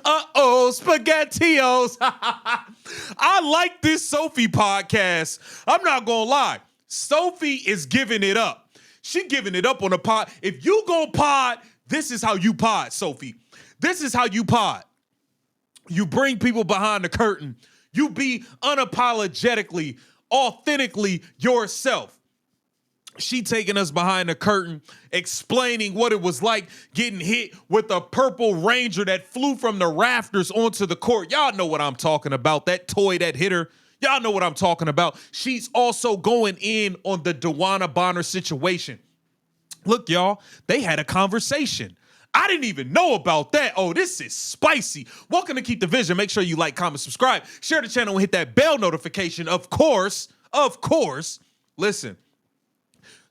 Uh-oh, SpaghettiOs. I like this Sophie podcast. I'm not going to lie. Sophie is giving it up. She giving it up on the pod. If you go pod, this is how you pod, Sophie. This is how you pod. You bring people behind the curtain. You be unapologetically, authentically yourself. She taking us behind the curtain, explaining what it was like getting hit with a purple Ranger that flew from the rafters onto the court. Y'all know what I'm talking about. That toy that hit her. Y'all know what I'm talking about. She's also going in on the DEWANNA Bonner situation. Look, y'all, they had a conversation. I didn't even know about that. Oh, this is spicy. Welcome to Keep the Vision. Make sure you like, comment, subscribe, share the channel, and hit that bell notification. Of course. Listen.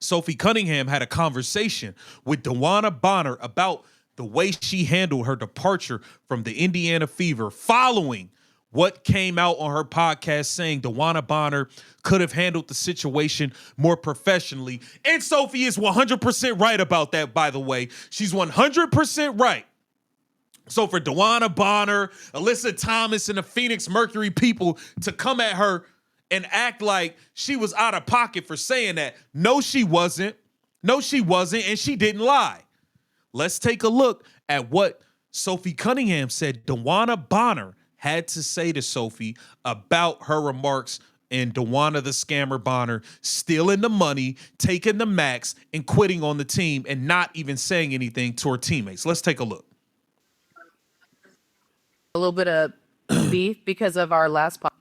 Sophie Cunningham had a conversation with DEWANNA Bonner about the way she handled her departure from the Indiana Fever following what came out on her podcast saying DEWANNA Bonner could have handled the situation more professionally. And Sophie is 100% right about that, by the way. She's 100% right. So for DEWANNA Bonner, Alyssa Thomas, and the Phoenix Mercury people to come at her and act like she was out of pocket for saying that. No, she wasn't. No, she wasn't, and she didn't lie. Let's take a look at what Sophie Cunningham said DEWANNA Bonner had to say to Sophie about her remarks and DEWANNA the Scammer Bonner stealing the money, taking the max, and quitting on the team and not even saying anything to her teammates. Let's take a look. A little bit of beef because of our last podcast.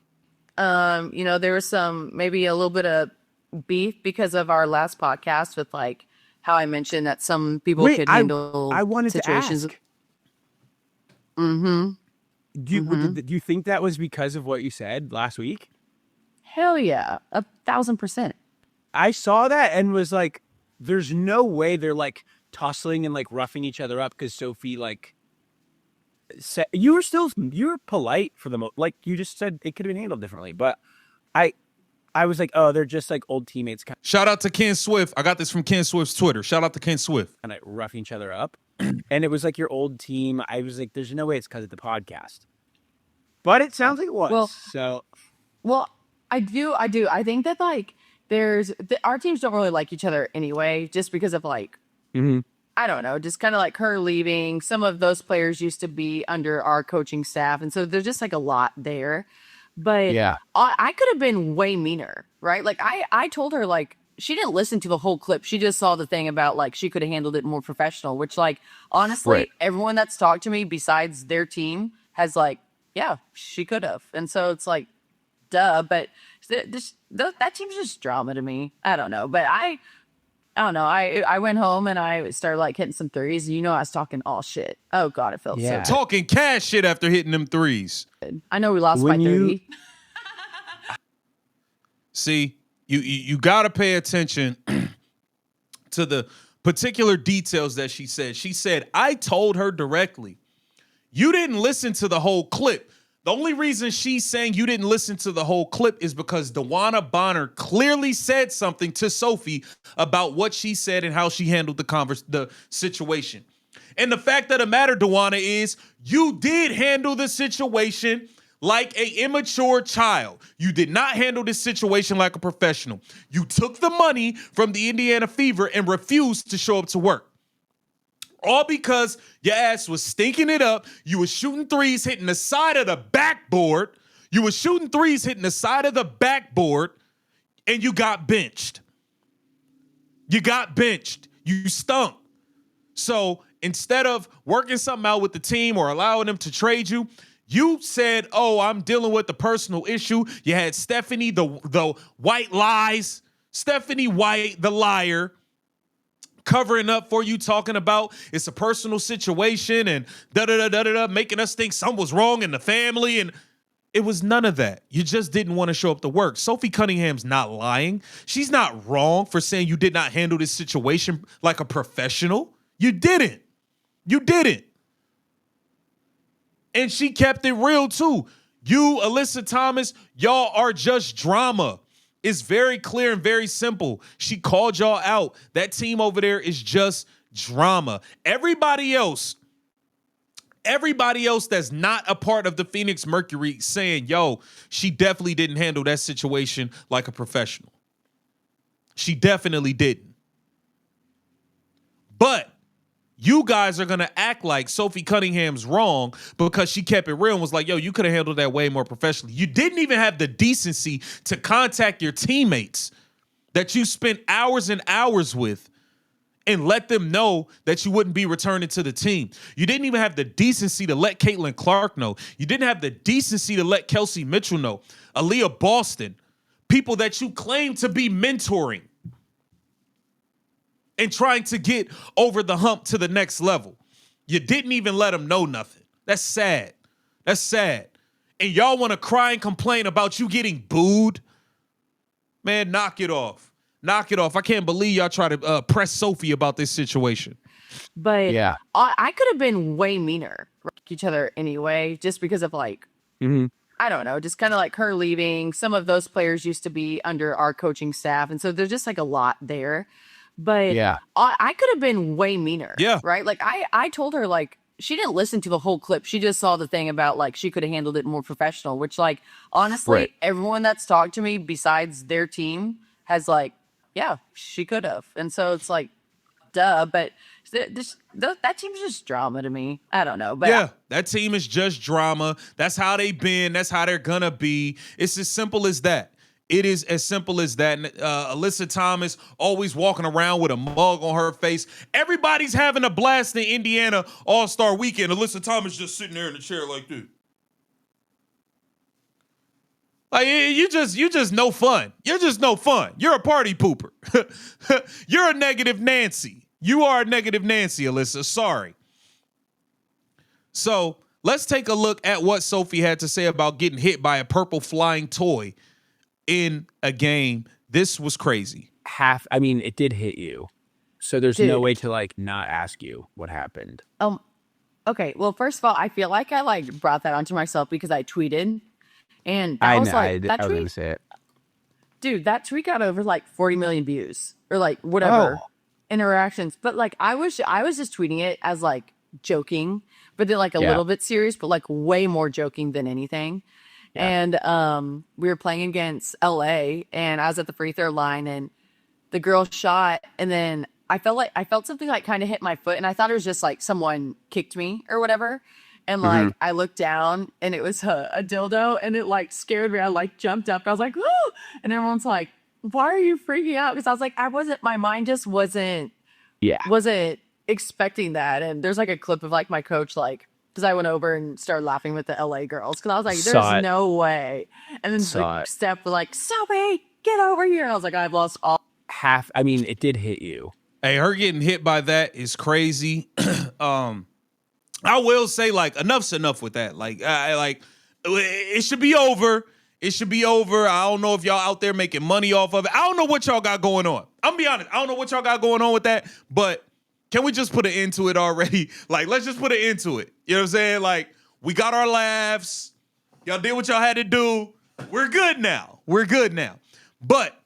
There was maybe a little bit of beef because of our last podcast with like how I mentioned that some people could handle I wanted situations. To ask. Do you think that was because of what you said last week? Hell yeah, 1,000%. I saw that and was like, there's no way they're like tussling and like roughing each other up because Sophie like said you were polite for the most, like you just said it could have been handled differently, but I was like, oh, they're just like old teammates. Shout out to Ken Swift. I got this from Ken Swift's Twitter. Shout out to Ken Swift. And like roughing each other up. And it was like your old team. I was like, there's no way it's because of the podcast. But it sounds like it was. Well, I do. I think that like our teams don't really like each other anyway, just because of like, I don't know, just kind of like her leaving. Some of those players used to be under our coaching staff. And so there's just like a lot there. But yeah, I could have been way meaner, right? Like I told her like she didn't listen to the whole clip. She just saw the thing about like she could have handled it more professional, which like honestly, everyone that's talked to me besides their team has like, yeah, she could have. And so it's like, duh. But that team's just drama to me. I don't know. But I don't know. I went home and I started like hitting some threes. You know, I was talking all shit. Oh God, it felt so talking cash shit after hitting them threes. good. I know we lost by 30. See, you got to pay attention to the particular details that she said. She said, I told her directly. You didn't listen to the whole clip. The only reason she's saying you didn't listen to the whole clip is because DEWANNA Bonner clearly said something to Sophie about what she said and how she handled the situation. And the fact of the matter, DEWANNA, is you did handle the situation like an immature child. You did not handle this situation like a professional. You took the money from the Indiana Fever and refused to show up to work. All because your ass was stinking it up. You was shooting threes, hitting the side of the backboard. And you got benched. You stunk. So instead of working something out with the team or allowing them to trade you, you said, oh, I'm dealing with the personal issue. You had Stephanie, the white lies, Stephanie White, the liar, covering up for you, talking about it's a personal situation and making us think something was wrong in the family. And it was none of that. You just didn't want to show up to work. Sophie Cunningham's not lying. She's not wrong for saying you did not handle this situation like a professional. You didn't. And she kept it real too. You, Alyssa Thomas, y'all are just drama. It's very clear and very simple. She called y'all out. That team over there is just drama. Everybody else that's not a part of the Phoenix Mercury saying, yo, she definitely didn't handle that situation like a professional. She definitely didn't. But you guys are going to act like Sophie Cunningham's wrong because she kept it real and was like, yo, you could have handled that way more professionally. You didn't even have the decency to contact your teammates that you spent hours and hours with and let them know that you wouldn't be returning to the team. You didn't even have the decency to let Caitlin Clark know. You didn't have the decency to let Kelsey Mitchell know. Aaliyah Boston, people that you claim to be mentoring and trying to get over the hump to the next level. You didn't even let them know nothing. That's sad. That's sad. And y'all want to cry and complain about you getting booed? Man, knock it off. Knock it off. I can't believe y'all try to press Sophie about this situation. But Yeah. I could have been way meaner with each other anyway, just because of like, I don't know, just kind of like her leaving. Some of those players used to be under our coaching staff. And so there's just like a lot there. But Yeah. I could have been way meaner. Yeah. Right. Like I told her, like, she didn't listen to the whole clip. She just saw the thing about like she could have handled it more professional, which, like, honestly, Right. everyone that's talked to me besides their team has like, yeah, she could have. And so it's like, duh. But that team's just drama to me. I don't know. But Yeah, that team is just drama. That's how they've been. That's how they're going to be. It's as simple as that. It is as simple as that. Alyssa Thomas always walking around with a mug on her face. Everybody's having a blast in Indiana All-Star Weekend. Alyssa Thomas just sitting there in the chair like this. Like, you just no fun. You're just no fun. You're a party pooper. You're a negative Nancy. You are a negative Nancy, Alyssa. Sorry. So let's take a look at what Sophie had to say about getting hit by a purple flying toy in a game. This was crazy. I mean, it did hit you. So there's no way to like not ask you what happened. Okay. Well, first of all, I feel like I like brought that onto myself because I tweeted, and that I was know. like that I was tweet. gonna say it. Dude, that tweet got over like 40 million views or like whatever interactions. But like I was just tweeting it as like joking, but then like a little bit serious, but like way more joking than anything. And we were playing against LA, and I was at the free throw line, and the girl shot, and then I felt something like kind of hit my foot, and I thought it was just like someone kicked me or whatever. And like I looked down, and it was a dildo, and it like scared me. I like jumped up. I was like, "Whoa!" And everyone's like, "Why are you freaking out?" Because I was like, my mind just wasn't expecting that. And there's like a clip of like my coach like. Because I went over and started laughing with the LA girls. Because I was like, there's no way. And then like, Steph was like, Sophie, get over here. And I was like, I've lost all. I mean, it did hit you. Hey, her getting hit by that is crazy. I will say, like, enough's enough with that. Like, it should be over. It should be over. I don't know if y'all out there making money off of it. I don't know what y'all got going on. I'm gonna be honest. I don't know what y'all got going on with that. But can we just put an end to it already? Like, let's just put an end to it. You know what I'm saying? Like, we got our laughs. Y'all did what y'all had to do. We're good now. We're good now. But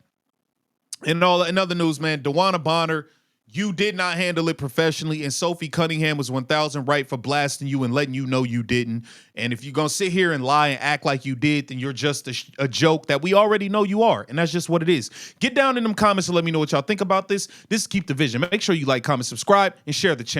in other news, man, DeWanna Bonner, you did not handle it professionally, and Sophie Cunningham was 1,000 right for blasting you and letting you know you didn't. And if you're going to sit here and lie and act like you did, then you're just a joke that we already know you are, and that's just what it is. Get down in them comments and let me know what y'all think about this. This is Keep the Vision. Make sure you like, comment, subscribe, and share the channel.